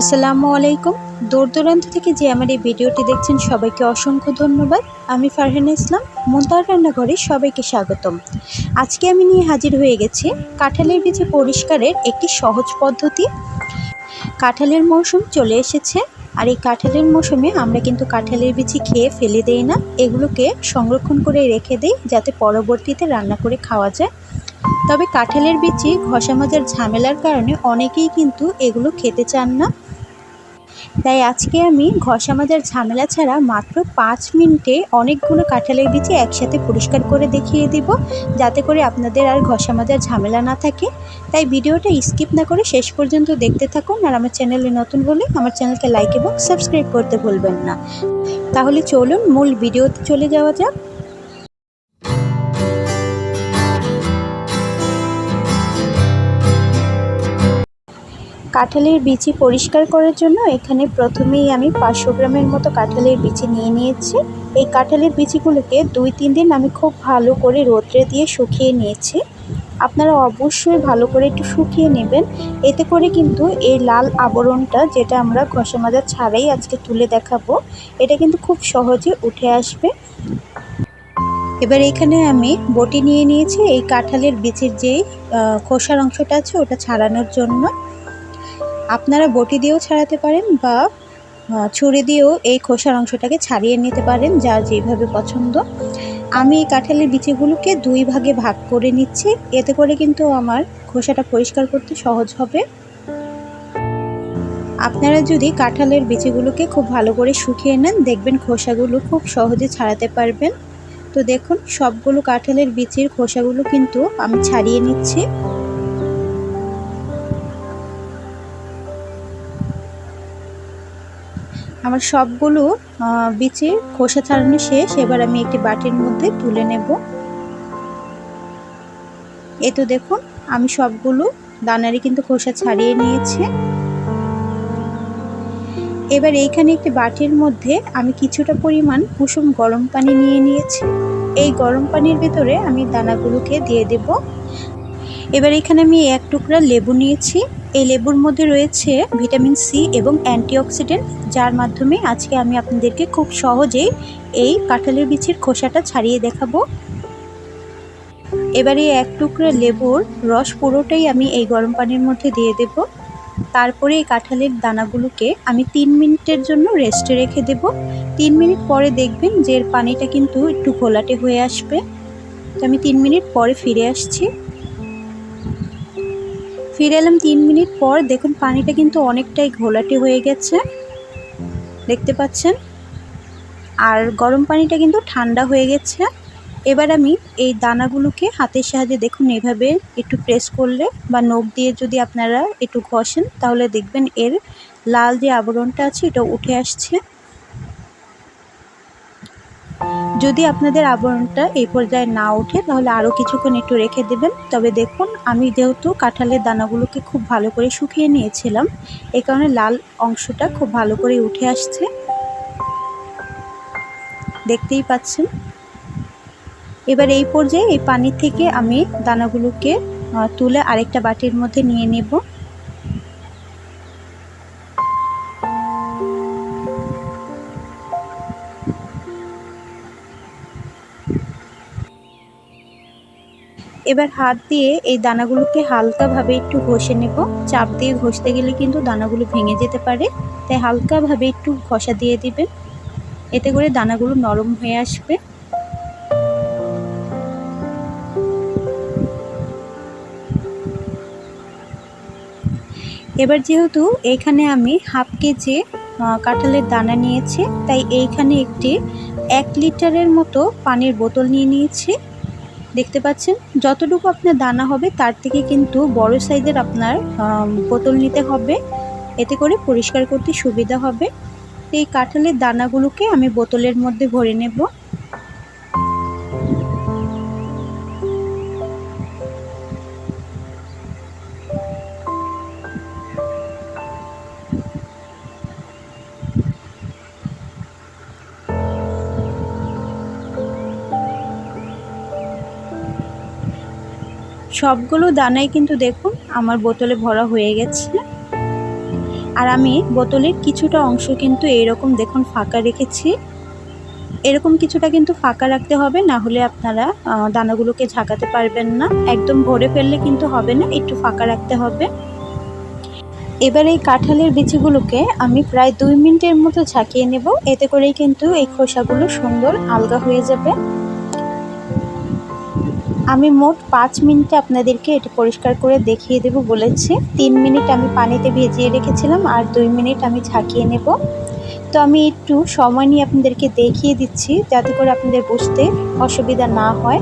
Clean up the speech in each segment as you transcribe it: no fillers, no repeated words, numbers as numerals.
আসসালামু আলাইকুম। দূর দূরান্ত থেকে যে আমার এই ভিডিওটি দেখছেন সবাইকে অসংখ্য ধন্যবাদ। আমি ফারহানা ইসলাম, মুনতাহার রান্নাঘরে সবাইকে স্বাগতম। আজকে আমি নিয়ে হাজির হয়ে গেছি কাঁঠালের বীজ পরিষ্কারের একটি সহজ পদ্ধতি। কাঁঠালের মৌসুম চলে এসেছে, আর এই কাঁঠালের মৌসুমে আমরা কিন্তু কাঁঠালের বীজ খেয়ে ফেলে দেই না, এগুলোকে সংরক্ষণ করে রেখে দেই যাতে পরবর্তীতে রান্না করে খাওয়া যায়। তবে কাঁঠালের বীজ ঘষা মাজার ঝামেলার কারণে অনেকেই কিন্তু এগুলো খেতে চান না। তাই আজকে আমি ঘষা মাজার ঝামেলা ছাড়া মাত্র 5 মিনিটে অনেকগুলো কাঁঠালের বীজ একসাথে পরিষ্কার করে দেখিয়ে দিব, যাতে করে আপনাদের আর ঘষা মাজার ঝামেলা না থাকে। তাই ভিডিওটা স্কিপ না করে শেষ পর্যন্ত দেখতে থাকুন। আর আমার চ্যানেলে নতুন হলে আমার চ্যানেলকে লাইক এবং সাবস্ক্রাইব করতে ভুলবেন না। তাহলে চলুন মূল ভিডিওতে চলে যাওয়া যাক। কাঁঠালের বিচি পরিষ্কার করার জন্য এখানে প্রথমেই আমি 500 গ্রামের মতো কাঁঠালের বিচি নিয়ে নিয়েছি। এই কাঁঠালের বিচিগুলোকে 2-3 দিন আমি খুব ভালো করে রোদ্রে দিয়ে শুকিয়ে নিয়েছি। আপনারা অবশ্যই ভালো করে একটু শুকিয়ে নেবেন, এতে করে কিন্তু এই লাল আবরণটা, যেটা আমরা ঘষা মাজা ছাড়াই আজকে তুলে দেখাবো, এটা কিন্তু খুব সহজে উঠে আসবে। এবার এখানে আমি বটি নিয়ে নিয়েছি এই কাঁঠালের বিচির যেই খোসার অংশটা আছে ওটা ছাড়ানোর জন্য। আপনারা বটি দিয়েও ছাড়াতে পারেন বা ছুরি দিয়েও এই খোসার অংশটাকে ছাড়িয়ে নিতে পারেন, যার যেভাবে পছন্দ। আমি এই কাঁঠালের বিচিগুলোকে 2 ভাগে ভাগ করে নিচ্ছি, এতে করে কিন্তু আমার খোসাটা পরিষ্কার করতে সহজ হবে। আপনারা যদি কাঁঠালের বিচিগুলোকে খুব ভালো করে শুকিয়ে নেন, দেখবেন খোসাগুলো খুব সহজে ছাড়াতে পারবেন। তো দেখুন, সবগুলো কাঁঠালের বিচির খোসাগুলো কিন্তু আমি ছাড়িয়ে নিচ্ছি। আমার সবগুলো বিচির খোসা ছাড়ানো শেষ। এবার আমি একটি বাটির মধ্যে তুলে নেব। এই তো দেখুন, আমি সবগুলো দানারই কিন্তু খোসা ছাড়িয়ে নিয়েছি। এবার এইখানে একটি বাটির মধ্যে আমি কিছুটা পরিমাণ কুসুম গরম পানি নিয়ে নিয়েছি। এই গরম পানির ভিতরে আমি দানাগুলোকে দিয়ে দেব। এবার এখানে আমি 1 টুকরা লেবু নিয়েছি। এই লেবুর মধ্যে রয়েছে ভিটামিন সি এবং অ্যান্টিঅক্সিডেন্ট, যার মাধ্যমে আজকে আমি আপনাদেরকে খুব সহজেই এই কাঁঠালের বিচির খোসাটা ছাড়িয়ে দেখাবো। এবারে 1 টুকরা লেবুর রস পুরোটাই আমি এই গরম পানির মধ্যে দিয়ে দেব। তারপরে এই কাঁঠালের দানাগুলোকে আমি 3 মিনিটের জন্য রেস্টে রেখে দেব। 3 মিনিট পরে দেখবেন যে এর পানিটা কিন্তু একটু ঘোলাটে হয়ে আসবে। তো আমি 3 মিনিট পরে ফিরে আসছি। ফিরে এলাম 3 মিনিট পর। দেখুন, পানিটা কিন্তু অনেকটাই ঘোলাটে হয়ে গেছে, দেখতে পাচ্ছেন। আর গরম পানিটা কিন্তু ঠান্ডা হয়ে গেছে। এবার আমি এই দানাগুলোকে হাতের সাহায্যে, দেখুন এভাবে একটু প্রেস করলে বা নখ দিয়ে যদি আপনারা একটু ঘষেন, তাহলে দেখবেন এর লাল যে আবরণটা আছে এটা উঠে আসছে। যদি আপনাদের আবরণটা এই পর্যায়ে না ওঠে তাহলে আরও কিছুক্ষণ একটু রেখে দেবেন। তবে দেখুন, আমি যেহেতু কাঁঠালের দানাগুলোকে খুব ভালো করে শুকিয়ে নিয়েছিলাম, এই কারণে লাল অংশটা খুব ভালো করে উঠে আসছে, দেখতেই পাচ্ছেন। এবার এই পর্যায়ে এই পানি থেকে আমি দানাগুলোকে তুলে আরেকটা বাটির মধ্যে নিয়ে নেব। এবার হাত দিয়ে এই দানাগুলোকে হালকাভাবে একটু ঘষে নেব। চাপ দিয়ে ঘষতে গেলে কিন্তু দানাগুলো ভেঙে যেতে পারে, তাই হালকাভাবে একটু ঘষা দিয়ে দিবেন, এতে করে দানাগুলো নরম হয়ে আসবে। এবার যেহেতু এইখানে আমি হাফ কেজি কাঁঠালের দানা নিয়েছি, তাই এইখানে একটি 1 লিটারের মতো পানির বোতল নিয়ে নিয়েছি। দেখতে পাচ্ছেন, যতটুকু আপনার দানা হবে তার থেকে কিন্তু বড় সাইজের আপনার বোতল নিতে হবে, এতে করে পরিষ্কার করতে সুবিধা হবে। এই কাঁঠালের দানাগুলোকে আমি বোতলের মধ্যে ভরে নেব। সবগুলো দানাই কিন্তু দেখুন আমার বোতলে ভরা হয়ে গেছে। আর আমি বোতলের কিছুটা অংশ কিন্তু এরকম দেখুন ফাঁকা রেখেছি। এরকম কিছুটা কিন্তু ফাঁকা রাখতে হবে, না হলে আপনারা দানাগুলোকে ঝাঁকাতে পারবেন না। একদম ভরে ফেললে কিন্তু হবে না, একটু ফাঁকা রাখতে হবে। এবার এই কাঁঠালের বিচিগুলোকে আমি প্রায় 2 মিনিটের মতো ঝাঁকিয়ে নেব, এতে করেই কিন্তু এই খোসাগুলো সুন্দর আলগা হয়ে যাবে। আমি মোট 5 মিনিটে আপনাদেরকে এটা পরিষ্কার করে দেখিয়ে দেব বলেছি। 3 মিনিট আমি পানিতে ভিজিয়ে রেখেছিলাম আর 2 মিনিট আমি ঝাঁকিয়ে নেব। তো আমি একটু সময় নিয়ে আপনাদেরকে দেখিয়ে দিচ্ছি যাতে করে আপনাদের বুঝতে অসুবিধা না হয়।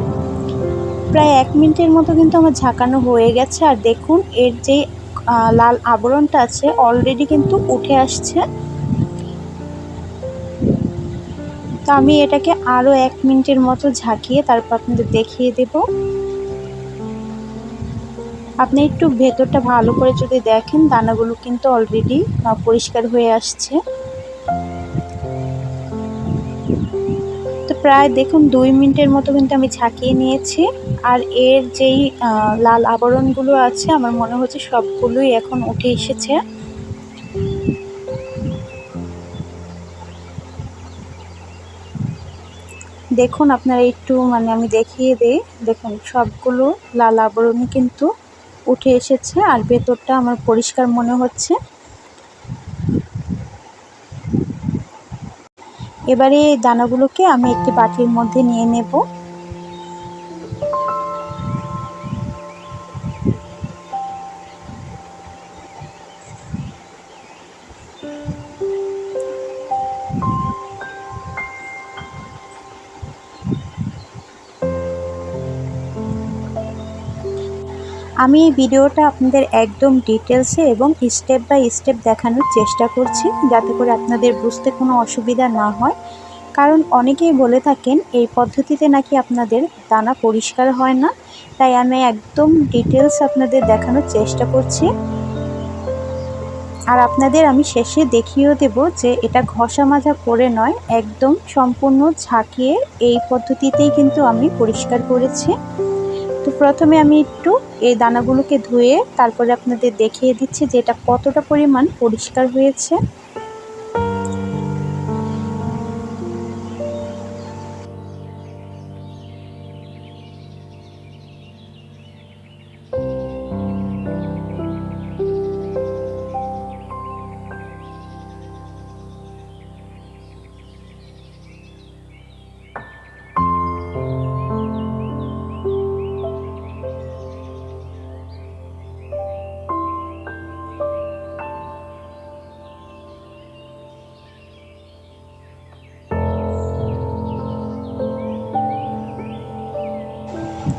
প্রায় 1 মিনিটের মতো কিন্তু আমার ঝাঁকানো হয়ে গেছে, আর দেখুন এর যে লাল আবরণটা আছে অলরেডি কিন্তু উঠে আসছে। তো আমি এটাকে আরও 1 মিনিটের মতো ঝাঁকিয়ে তারপর আপনাদের দেখিয়ে দেব। আপনি একটু ভেতরটা ভালো করে যদি দেখেন, দানাগুলো কিন্তু অলরেডি পরিষ্কার হয়ে আসছে। তো প্রায় দেখুন 2 মিনিটের মতো কিন্তু আমি ঝাঁকিয়ে নিয়েছি, আর এর যেই লাল আবরণগুলো আছে আমার মনে হচ্ছে সবগুলোই এখন উঠে এসেছে। দেখুন আপনারা একটু আমি দেখিয়ে দেই, দেখুন সবগুলো লাল আবরণই কিন্তু উঠে এসেছে আর ভেতরটা আমার পরিষ্কার মনে হচ্ছে। এবারে এই দানাগুলোকে আমি একটি বাটির মধ্যে নিয়ে নেব। আমি এই ভিডিওটা আপনাদের একদম ডিটেলসে এবং স্টেপ বাই স্টেপ দেখানোর চেষ্টা করছি যাতে করে আপনাদের বুঝতে কোনো অসুবিধা না হয়। কারণ অনেকেই বলে থাকেন এই পদ্ধতিতে নাকি আপনাদের দানা পরিষ্কার হয় না, তাই আমি একদম ডিটেলস আপনাদের দেখানোর চেষ্টা করছি। আর আপনাদের আমি শেষে দেখিয়েও দেব যে এটা ঘষা মাজা করে নয়, একদম সম্পূর্ণ ঝাঁকিয়ে এই পদ্ধতিতেই কিন্তু আমি পরিষ্কার করেছি। তো প্রথমে আমি একটু এই দানাগুলোকে ধুয়ে তারপরে আপনাদের দেখিয়ে দিচ্ছি যে এটা কতটা পরিমাণ পরিষ্কার হয়েছে।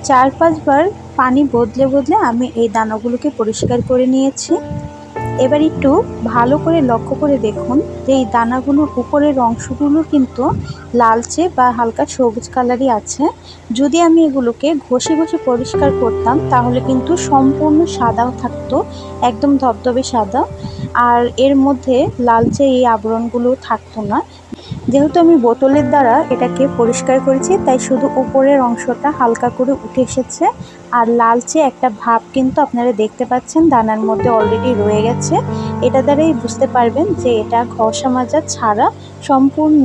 চার পাঁচবার পানি বদলে বদলে আমি এই দানাগুলোকে পরিষ্কার করে নিয়েছি। এবার একটু ভালো করে লক্ষ্য করে দেখুন যে এই দানাগুলোর উপরের অংশগুলো কিন্তু লালচে বা হালকা সবুজ কালারই আছে। যদি আমি এগুলোকে ঘষে ঘষে পরিষ্কার করতাম তাহলে কিন্তু সম্পূর্ণ সাদাও থাকতো, একদম ধবধবে সাদা, আর এর মধ্যে লালচে এই আবরণগুলো থাকতো না। যেহেতু আমি বোতলের দ্বারা এটাকে পরিষ্কার করেছি তাই শুধু উপরের অংশটা হালকা করে উঠে এসেছে, আর লালচে একটা ভাব কিন্তু আপনারা দেখতে পাচ্ছেন দানার মধ্যে অলরেডি রয়ে গেছে। এটা দ্বারাই বুঝতে পারবেন যে এটা ঘষা মাজা ছাড়া সম্পূর্ণ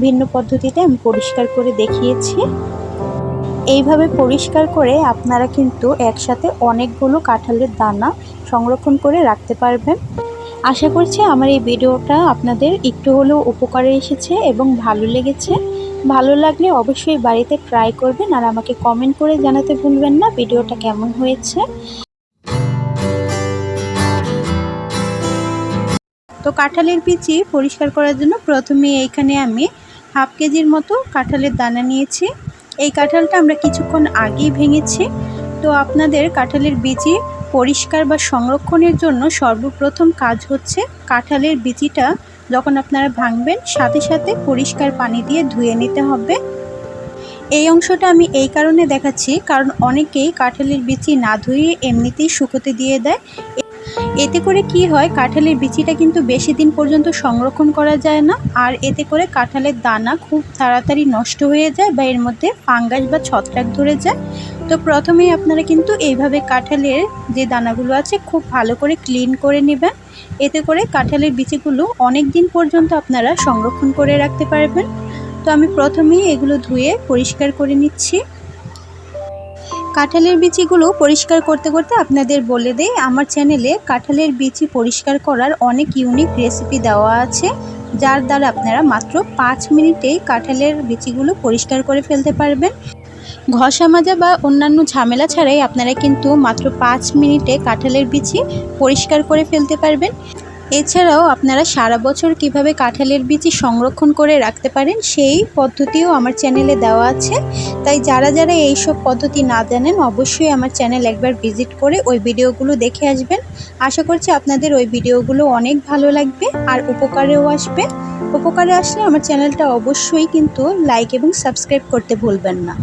ভিন্ন পদ্ধতিতে আমি পরিষ্কার করে দেখিয়েছি। এইভাবে পরিষ্কার করে আপনারা কিন্তু একসাথে অনেকগুলো কাঁঠালের দানা সংরক্ষণ করে রাখতে পারবেন। আশা করছি আমার এই ভিডিওটা আপনাদের একটু হলেও উপকারে এসেছে এবং ভালো লেগেছে। ভালো লাগলে অবশ্যই বাড়িতে ট্রাই করবেন আর আমাকে কমেন্ট করে জানাতে ভুলবেন না ভিডিওটা কেমন হয়েছে। তো কাঁঠালের বিচি পরিষ্কার করার জন্য প্রথমে এইখানে আমি হাফ কেজির মতো কাঁঠালের দানা নিয়েছি। এই কাঁঠালটা আমরা কিছুক্ষণ আগেই ভেঙেছি। তো আপনাদের কাঁঠালের বিচি পরিষ্কার বা সংরক্ষণের জন্য সর্বপ্রথম কাজ হচ্ছে কাঁঠালের বিচিটা যখন আপনারা ভাঙবেন সাথে সাথে পরিষ্কার পানি দিয়ে ধুয়ে নিতে হবে। এই অংশটা আমি এই কারণে দেখাচ্ছি কারণ অনেকেই কাঁঠালের বিচি না ধুয়ে এমনিতেই শুকোতে দিয়ে দেয়। এতে করে কি হয়, কাঁঠালের বিচিটা কিন্তু বেশি দিন পর্যন্ত সংরক্ষণ করা যায় না, আর এতে করে কাঁঠালের দানা খুব তাড়াতাড়ি নষ্ট হয়ে যায় বা এর মধ্যে ফাঙ্গাস বা ছত্রাক ধরে যায়। তো প্রথমেই আপনারা কিন্তু এইভাবে কাঁঠালের যে দানাগুলো আছে খুব ভালো করে ক্লিন করে নেবেন। এতে করে কাঁঠালের বিচিগুলো অনেক দিন পর্যন্ত আপনারা সংরক্ষণ করে রাখতে পারবেন। তো আমি প্রথমেই এগুলো ধুয়ে পরিষ্কার করে নিচ্ছি। কাঁঠালের বিচিগুলো পরিষ্কার করতে করতে আপনাদের বলে দেই, আমার চ্যানেলে কাঁঠালের বিচি পরিষ্কার করার অনেক ইউনিক রেসিপি দেওয়া আছে, যার দ্বারা আপনারা মাত্র 5 মিনিটেই কাঁঠালের বিচিগুলো পরিষ্কার করে ফেলতে পারবেন। ঘষা মাজা বা অন্যান্য ঝামেলা ছাড়াই আপনারা কিন্তু মাত্র 5 মিনিটে কাঁঠালের বিচি পরিষ্কার করে ফেলতে পারবেন। এছাড়াও আপনারা সারা বছর কিভাবে কাঁঠালের বিচি সংরক্ষণ করে রাখতে পারেন সেই পদ্ধতিও আমার চ্যানেলে দেওয়া আছে। তাই যারা যারা এইসব পদ্ধতি না জানেন অবশ্যই আমার চ্যানেল একবার ভিজিট করে ওই ভিডিওগুলো দেখে আসবেন। আশা করছি আপনাদের ওই ভিডিওগুলো অনেক ভালো লাগবে আর উপকারেও আসবে। উপকারে আসলে আমার চ্যানেলটা অবশ্যই কিন্তু লাইক এবং সাবস্ক্রাইব করতে ভুলবেন না।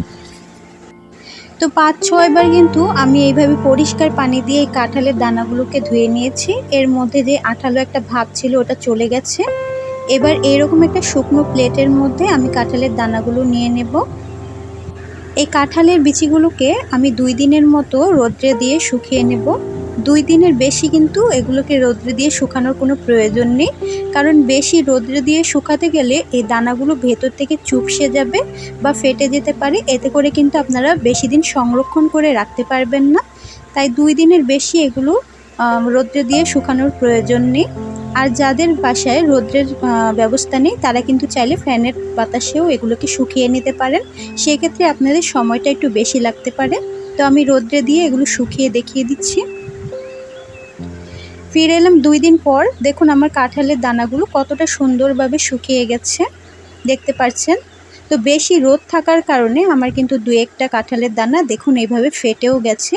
তো 5-6 বার কিন্তু আমি এইভাবে পরিষ্কার পানি দিয়ে এই কাঁঠালের দানাগুলোকে ধুয়ে নিয়েছি। এর মধ্যে যে আঠালো একটা ভাব ছিল ওটা চলে গেছে। এবার এইরকম একটা শুকনো প্লেটের মধ্যে আমি কাঁঠালের দানাগুলো নিয়ে নেব। এই কাঁঠালের বিচিগুলোকে আমি 2 দিনের মতো রোদ্রে দিয়ে শুকিয়ে নেব। 2 দিনের বেশি কিন্তু এগুলোকে রোদ্রে দিয়ে শুকানোর কোনো প্রয়োজন নেই, কারণ বেশি রোদ্রে দিয়ে শুকাতে গেলে এই দানাগুলো ভেতর থেকে চুপসে যাবে বা ফেটে যেতে পারে। এতে করে কিন্তু আপনারা বেশি দিন সংরক্ষণ করে রাখতে পারবেন না। তাই 2 দিনের বেশি এগুলো রোদ্রে দিয়ে শুকানোর প্রয়োজন নেই। আর যাদের বাসায় রোদ্রের ব্যবস্থা নেই তারা কিন্তু চাইলে ফ্যানের বাতাসেও এগুলোকে শুকিয়ে নিতে পারেন। সেক্ষেত্রে আপনাদের সময়টা একটু বেশি লাগতে পারে। তো আমি রোদ্রে দিয়ে এগুলো শুকিয়ে দেখিয়ে দিচ্ছি। ফিরে এলাম 2 দিন পর। দেখুন আমার কাঁঠালের দানাগুলো কতটা সুন্দরভাবে শুকিয়ে গেছে, দেখতে পাচ্ছেন। তো বেশি রোদ থাকার কারণে আমার কিন্তু 2-1টা কাঁঠালের দানা দেখুন এইভাবে ফেটেও গেছে।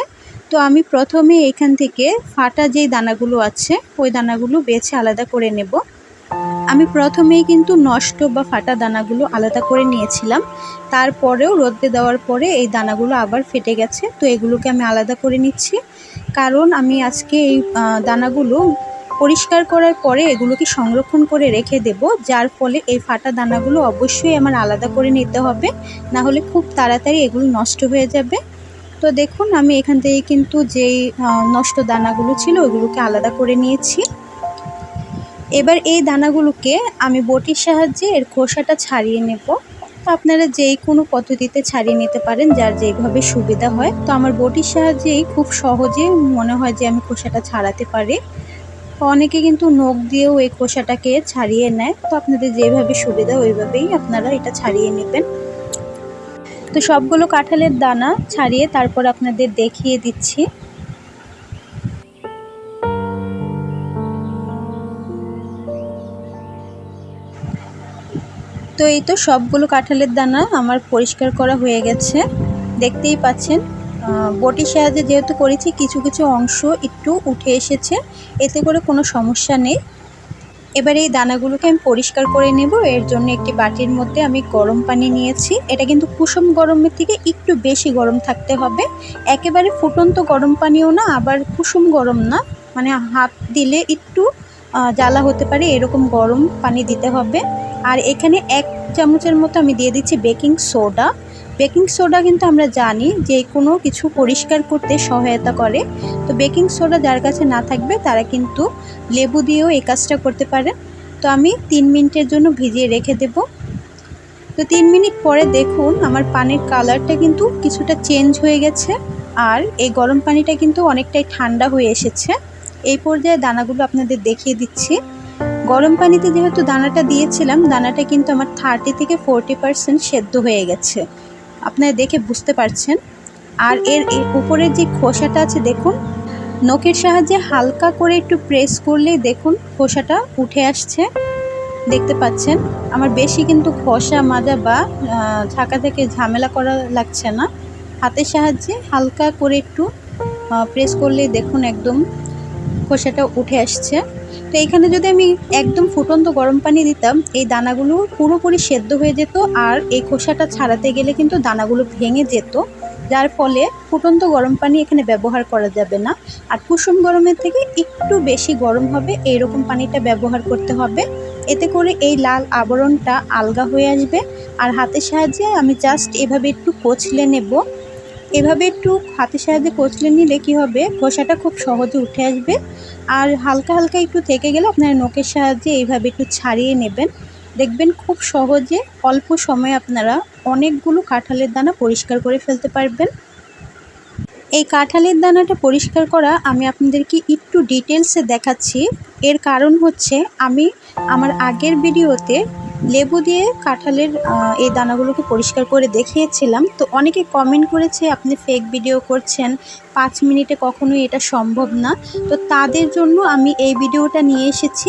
তো আমি প্রথমে এখান থেকে ফাটা যেই দানাগুলো আছে ওই দানাগুলো বেছে আলাদা করে নেব। আমি প্রথমেই কিন্তু নষ্ট বা ফাটা দানাগুলো আলাদা করে নিয়েছিলাম, তারপরেও রোদে দেওয়ার পরে এই দানাগুলো আবার ফেটে গেছে। তো এগুলোকে আমি আলাদা করে নিচ্ছি, কারণ আমি আজকে এই দানাগুলো পরিষ্কার করার পরে এগুলোকে সংরক্ষণ করে রেখে দেব, যার ফলে এই ফাটা দানাগুলো অবশ্যই আমার আলাদা করে নিতে হবে, না হলে খুব তাড়াতাড়ি এগুলো নষ্ট হয়ে যাবে। তো দেখুন আমি এখান থেকে কিন্তু যেই নষ্ট দানাগুলো ছিল ওগুলোকে আলাদা করে নিয়েছি। এবার এই দানাগুলোকে আমি বটির সাহায্যে এর খোসাটা ছাড়িয়ে নেব। তো আপনারা যেই কোনো পদ্ধতিতে ছাড়িয়ে নিতে পারেন, যার যেইভাবে সুবিধা হয়। তো আমার বটির সাহায্যেই খুব সহজে মনে হয় যে আমি খোসাটা ছাড়াতে পারি। অনেকে কিন্তু নখ দিয়েও এই খোসাটাকে ছাড়িয়ে নেয়। তো আপনাদের যেভাবে সুবিধা ওইভাবেই আপনারা এটা ছাড়িয়ে নেবেন। তো সবগুলো কাঁঠালের দানা ছাড়িয়ে তারপর আপনাদের দেখিয়ে দিচ্ছি। তো এই তো সবগুলো কাঁঠালের দানা আমার পরিষ্কার করা হয়ে গেছে, দেখতেই পাচ্ছেন। বটির সাহায্যে যেহেতু করেছি কিছু কিছু অংশ একটু উঠে এসেছে, এতে করে কোনো সমস্যা নেই। এবার এই দানাগুলোকে আমি পরিষ্কার করে নেব। এর জন্য একটি বাটির মধ্যে আমি গরম পানি নিয়েছি। এটা কিন্তু কুসুম গরমের থেকে একটু বেশি গরম থাকতে হবে। একেবারে ফুটন্ত গরম পানিও না, আবার কুসুম গরম না, মানে হাত দিলে একটু জ্বালা হতে পারে এরকম গরম পানি দিতে হবে। আর এখানে 1 চামচের মতো আমি দিয়ে দিচ্ছি বেকিং সোডা। বেকিং সোডা কিন্তু আমরা জানি যে কোনো কিছু পরিষ্কার করতে সহায়তা করে। তো বেকিং সোডা যার কাছে না থাকবে তারা কিন্তু লেবু দিয়েও এই কাজটা করতে পারেন। তো আমি 3 মিনিটের জন্য ভিজিয়ে রেখে দেব। তো 3 মিনিট পরে দেখুন আমার পানির কালারটা কিন্তু কিছুটা চেঞ্জ হয়ে গেছে, আর এই গরম পানিটা কিন্তু অনেকটাই ঠান্ডা হয়ে এসেছে। এই পর্যায়ে দানাগুলো আপনাদের দেখিয়ে দিচ্ছি। গরম পানিতে যেহেতু দানাটা দিয়েছিলাম, দানাটা কিন্তু আমার 30 থেকে 40% সেদ্ধ হয়ে গেছে, আপনারা দেখে বুঝতে পারছেন। আর এর উপরের যে খোসাটা আছে দেখুন, নখের সাহায্যে হালকা করে একটু প্রেস করলেই দেখুন খোসাটা উঠে আসছে, দেখতে পাচ্ছেন। আমার বেশি কিন্তু খোসা মাজা বা ঝাঁকা থেকে ঝামেলা করা লাগছে না। হাতের সাহায্যে হালকা করে একটু প্রেস করলেই দেখুন একদম খোসাটা উঠে আসছে। তো এইখানে যদি আমি একদম ফুটন্ত গরম পানি দিতাম, এই দানাগুলো পুরোপুরি সেদ্ধ হয়ে যেত, আর এই খোসাটা ছাড়াতে গেলে কিন্তু দানাগুলো ভেঙে যেত। যার ফলে ফুটন্ত গরম পানি এখানে ব্যবহার করা যাবে না। আর কুসুম গরমের থেকে একটু বেশি গরম হবে এইরকম পানিটা ব্যবহার করতে হবে। এতে করে এই লাল আবরণটা আলগা হয়ে আসবে। আর হাতের সাহায্যে আমি জাস্ট এভাবে একটু কচলে নেব। এভাবে একটু হাতের সাহায্যে কচলে নিলে কি হবে, খোসাটা খুব সহজে উঠে আসবে। আর হালকা হালকা একটু থেকে গেলে আপনারা নখের সাহায্যে এইভাবে একটু ছাড়িয়ে নেবেন। দেখবেন খুব সহজে অল্প সময়ে আপনারা অনেকগুলো কাঁঠালের দানা পরিষ্কার করে ফেলতে পারবেন। এই কাঁঠালের দানাটা পরিষ্কার করা আমি আপনাদেরকে একটু ডিটেলসে দেখাচ্ছি। এর কারণ হচ্ছে আমি আমার আগের ভিডিওতে লেবু দিয়ে কাঁঠালের এই দানাগুলোকে পরিষ্কার করে দেখিয়েছিলাম। তো অনেকে কমেন্ট করেছে আপনি ফেক ভিডিও করছেন, 5 মিনিটে কখনোই এটা সম্ভব না। তো তাদের জন্য আমি এই ভিডিওটা নিয়ে এসেছি।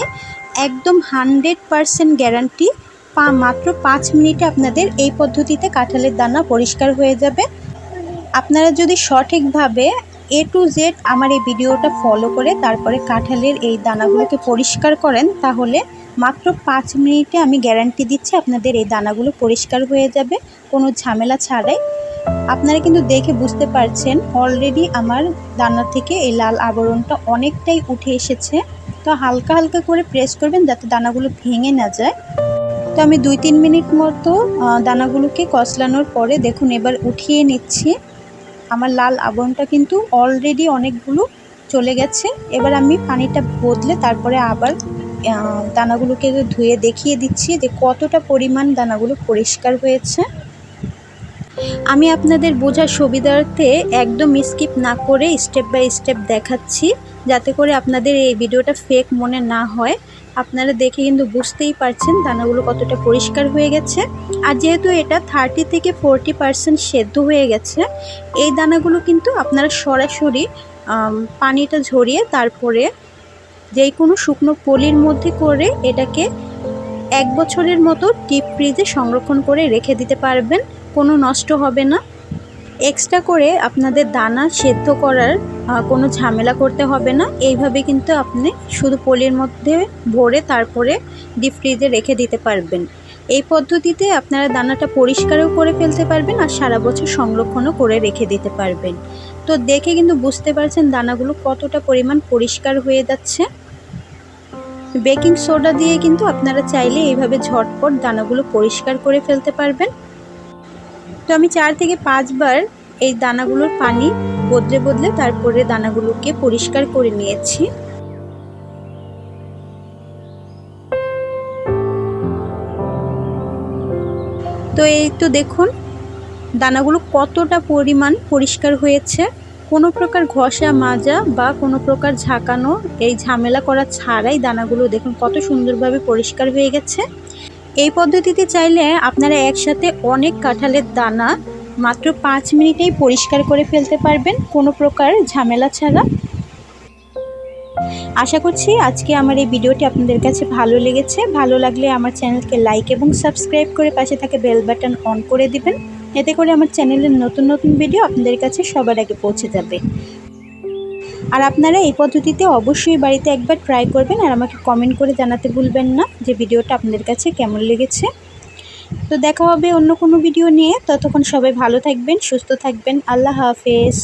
একদম 100% গ্যারান্টি, মাত্র 5 মিনিটে আপনাদের এই পদ্ধতিতে কাঁঠালের দানা পরিষ্কার হয়ে যাবে। আপনারা যদি সঠিকভাবে A to Z আমার এই ভিডিওটা ফলো করে তারপরে কাঁঠালের এই দানাগুলোকে পরিষ্কার করেন, তাহলে মাত্র 5 মিনিটে আমি গ্যারান্টি দিচ্ছি আপনাদের এই দানাগুলো পরিষ্কার হয়ে যাবে কোনো ঝামেলা ছাড়াই। আপনারা কিন্তু দেখে বুঝতে পারছেন অলরেডি আমার দানা থেকে এই লাল আবরণটা অনেকটাই উঠে এসেছে। তো হালকা হালকা করে প্রেস করবেন যাতে দানাগুলো ভেঙে না যায়। তো আমি 2-3 মিনিট মতো দানাগুলোকে কচলানোর পরে দেখুন এবার উঠিয়ে নিচ্ছি। আমার লাল আবরণটা কিন্তু অলরেডি অনেকগুলো চলে গেছে। এবার আমি পানিটা বদলে তারপরে আবার দানাগুলোকে ধুয়ে দেখিয়ে দিচ্ছি যে কতটা পরিমাণ দানাগুলো পরিষ্কার হয়েছে। আমি আপনাদের বোঝার সুবিধার্থে একদম স্কিপ না করে স্টেপ বাই স্টেপ দেখাচ্ছি, যাতে করে আপনাদের এই ভিডিওটা ফেক মনে না হয়। আপনারা দেখে কিন্তু বুঝতেই পারছেন দানাগুলো কতটা পরিষ্কার হয়ে গেছে। আর যেহেতু এটা 30 থেকে 40% সেদ্ধ হয়ে গেছে, এই দানাগুলো কিন্তু আপনারা সরাসরি পানিটা ঝরিয়ে তারপরে যেই কোনো শুকনো পলির মধ্যে করে এটাকে 1 বছরের মতো ডিপ ফ্রিজে সংরক্ষণ করে রেখে দিতে পারবেন, কোনো নষ্ট হবে না। এক্সট্রা করে আপনাদের দানা সেদ্ধ করার কোনো ঝামেলা করতে হবে না। এইভাবে কিন্তু আপনি শুধু পলির মধ্যে ভরে তারপরে ডিপ ফ্রিজে রেখে দিতে পারবেন। এই পদ্ধতিতে আপনারা দানাটা পরিষ্কারও করে ফেলতে পারবেন আর সারা বছর সংরক্ষণও করে রেখে দিতে পারবেন। তো দেখে কিন্তু বুঝতে পারছেন দানাগুলো কতটা পরিমাণ পরিষ্কার হয়ে যাচ্ছে। বেকিং সোডা দিয়ে কিন্তু আপনারা চাইলে এইভাবে ঝটপট দানাগুলো পরিষ্কার করে ফেলতে পারবেন। তো আমি 4 থেকে 5 বার এই দানাগুলোর পানি বদলে বদলে তারপরে দানাগুলোকে পরিষ্কার করে নিয়েছি। তো এই তো দেখুন দানাগুলো কতটা পরিমাণ পরিষ্কার হয়েছে। কোনো প্রকার ঘষা মাজা বা কোনো প্রকার ঝাঁকানো এই ঝামেলা করা ছাড়াই দানাগুলো দেখুন কত সুন্দরভাবে পরিষ্কার হয়ে গেছে। এই পদ্ধতিতে চাইলে আপনারা একসাথে অনেক কাঁঠালের দানা মাত্র 5 মিনিটেই পরিষ্কার করে ফেলতে পারবেন কোনো প্রকার ঝামেলা ছাড়া। আশা করছি আজকে আমার এই ভিডিওটি আপনাদের কাছে ভালো লেগেছে। ভালো লাগলে আমার চ্যানেলকে লাইক এবং সাবস্ক্রাইব করে পাশে থাকা বেল বাটন অন করে দিবেন। এতে করে আমার চ্যানেলের নতুন নতুন ভিডিও আপনাদের কাছে সবার আগে পৌঁছে যাবে। আর আপনারা এই পদ্ধতিতে অবশ্যই বাড়িতে একবার ট্রাই করবেন আর আমাকে কমেন্ট করে জানাতে ভুলবেন না যে ভিডিওটা আপনাদের কাছে কেমন লেগেছে। তো দেখা হবে অন্য কোনো ভিডিও নিয়ে। ততক্ষণ সবাই ভালো থাকবেন, সুস্থ থাকবেন। আল্লাহ হাফেজ।